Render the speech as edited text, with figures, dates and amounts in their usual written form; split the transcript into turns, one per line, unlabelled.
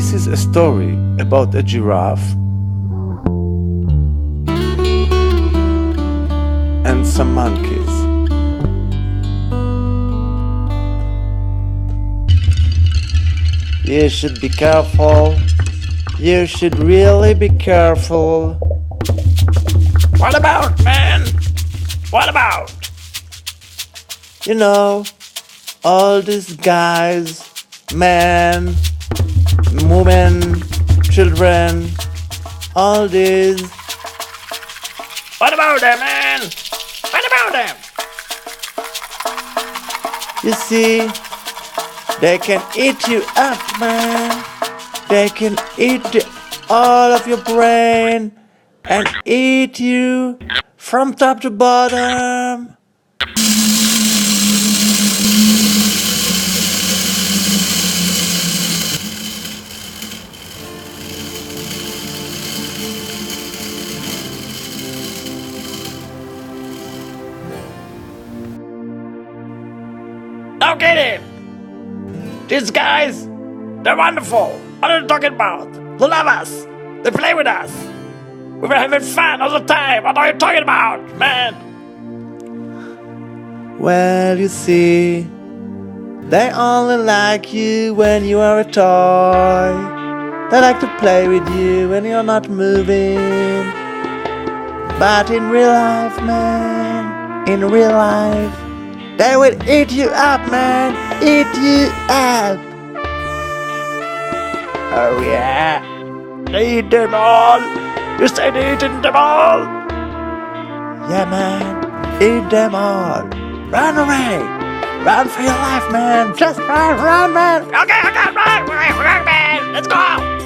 This is a story about a giraffe and some monkeys. You should be careful. You should really be careful.
What about, man? What about?
You know, all these guys, men, women, children, all these.
What about them, man? What about them?
You see, they can eat you up, man. They can eat all of your brain and eat you from top to bottom.
Now get it! These guys, they're wonderful. What are you talking about? They love us. They play with us. We were having fun all the time. What are you talking about, man?
Well, you see, they only like you when you are a toy. They like to play with you when you're not moving. But in real life, man, in real life, they will eat you up, man. Eat you up.
Oh yeah? They eat them all? You say they eating them all?
Yeah, man. Eat them all. Run away. Run for your life, man. Just run, man.
Okay, run, man. Let's go.